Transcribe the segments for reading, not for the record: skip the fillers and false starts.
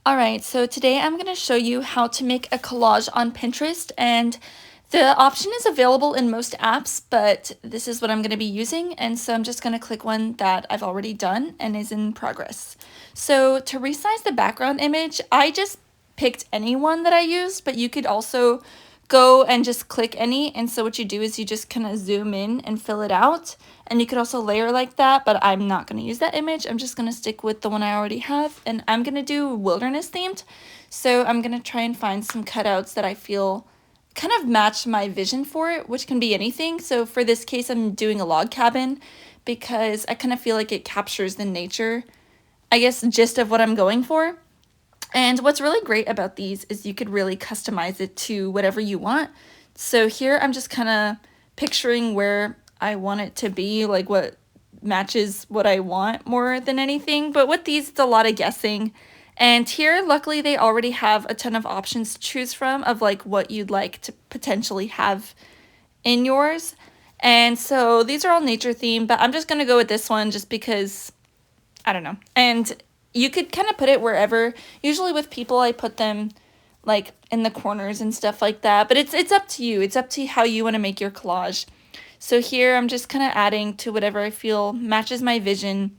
Alright, so today I'm going to show you how to make a collage on Pinterest, and the option is available in most apps, but this is what I'm going to be using, and so I'm just going to click one that I've already done and is in progress. So to resize the background image, I just picked any one that I used, but you could also go and just click any, and so what you do is you just kind of zoom in and fill it out, and you could also layer like that, but I'm not going to use that image. I'm just going to stick with the one I already have, and I'm going to do wilderness themed. So I'm going to try and find some cutouts that I feel kind of match my vision for it, which can be anything. So for this case, I'm doing a log cabin because I kind of feel like it captures the nature, I guess, gist of what I'm going for. And what's really great about these is you could really customize it to whatever you want. So here I'm just kind of picturing where I want it to be, like what matches what I want more than anything. But with these, it's a lot of guessing. And here, luckily, they already have a ton of options to choose from of like what you'd like to potentially have in yours. And so these are all nature themed, but I'm just going to go with this one just because I don't know. And you could kind of put it wherever. Usually with people, I put them like in the corners and stuff like that. But it's up to you. It's up to how you want to make your collage. So here I'm just kind of adding to whatever I feel matches my vision.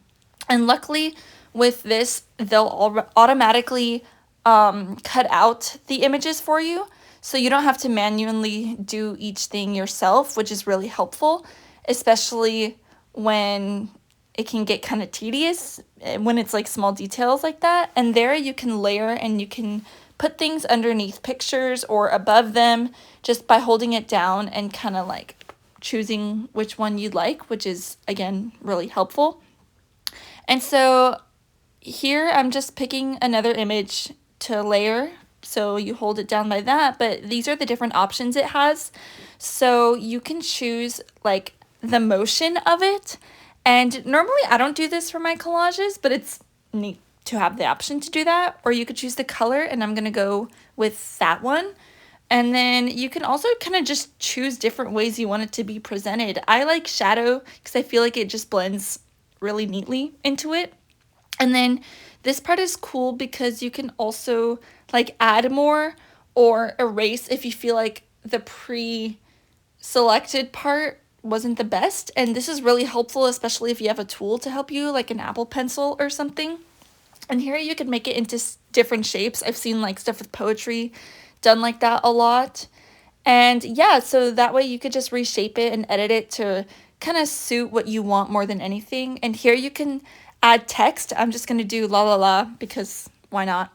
And luckily with this, they'll automatically cut out the images for you. So you don't have to manually do each thing yourself, which is really helpful, especially when it can get kind of tedious when it's like small details like that. And there you can layer and you can put things underneath pictures or above them just by holding it down and kind of like choosing which one you'd like, which is again really helpful. And so here I'm just picking another image to layer. So you hold it down by that, but these are the different options it has. So you can choose like the motion of it. And normally I don't do this for my collages, but it's neat to have the option to do that. Or you could choose the color, and I'm going to go with that one. And then you can also kind of just choose different ways you want it to be presented. I like shadow because I feel like it just blends really neatly into it. And then this part is cool because you can also like add more or erase if you feel like the pre-selected part wasn't the best. And this is really helpful, especially if you have a tool to help you, like an Apple Pencil or something. And here you can make it into different shapes. I've seen like stuff with poetry done like that a lot. And yeah, so that way you could just reshape it and edit it to kind of suit what you want more than anything. And here you can add text. I'm just going to do la la la because why not?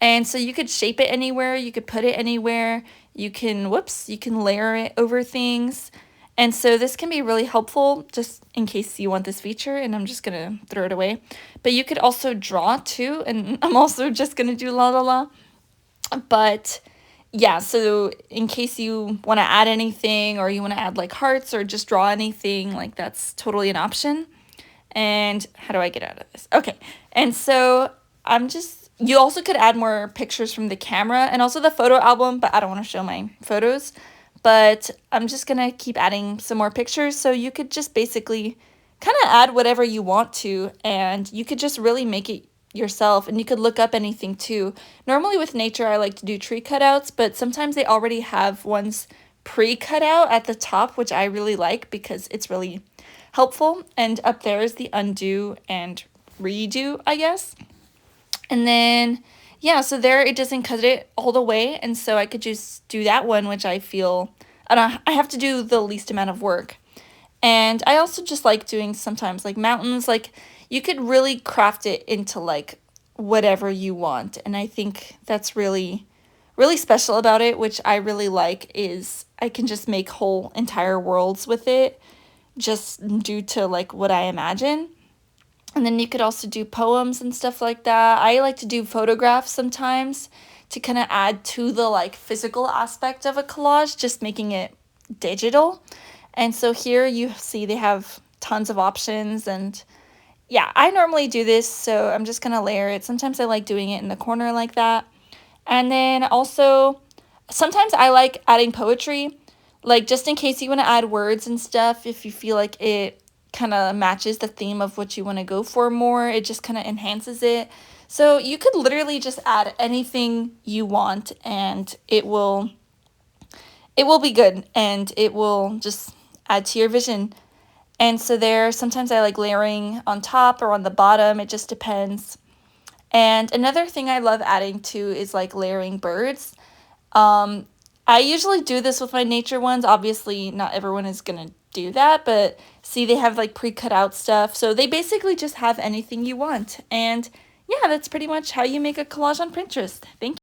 And so you could shape it anywhere, you could put it anywhere, you can, you can layer it over things. And so this can be really helpful just in case you want this feature, and I'm just going to throw it away. But you could also draw too, and I'm also just going to do la la la. But yeah, so in case you want to add anything or you want to add like hearts or just draw anything, like that's totally an option. And how do I get out of this? Okay, and so you also could add more pictures from the camera and also the photo album, but I don't want to show my photos. But I'm just going to keep adding some more pictures, so you could just basically kind of add whatever you want to, and you could just really make it yourself, and you could look up anything too. Normally with nature, I like to do tree cutouts, but sometimes they already have ones pre-cut out at the top, which I really like because it's really helpful. And up there is the undo and redo, I guess. And then yeah, so there it doesn't cut it all the way, and so I could just do that one, which I feel I have to do the least amount of work. And I also just like doing sometimes like mountains, like you could really craft it into like whatever you want. And I think that's really really special about it, which I really like, is I can just make whole entire worlds with it just due to like what I imagine. And then you could also do poems and stuff like that. I like to do photographs sometimes to kind of add to the like physical aspect of a collage, just making it digital. And so here you see they have tons of options, and yeah, I normally do this, so I'm just gonna layer it. Sometimes I like doing it in the corner like that. And then also sometimes I like adding poetry, like just in case you want to add words and stuff, if you feel like it kind of matches the theme of what you want to go for more, it just kind of enhances it. So you could literally just add anything you want and it will be good and it will just add to your vision. And so there, sometimes I like layering on top or on the bottom, it just depends. And another thing I love adding to is like layering birds. Um, I usually do this with my nature ones. Obviously, not everyone is gonna do that, but see, they have like pre-cut out stuff. So they basically just have anything you want. And yeah, that's pretty much how you make a collage on Pinterest. Thank you.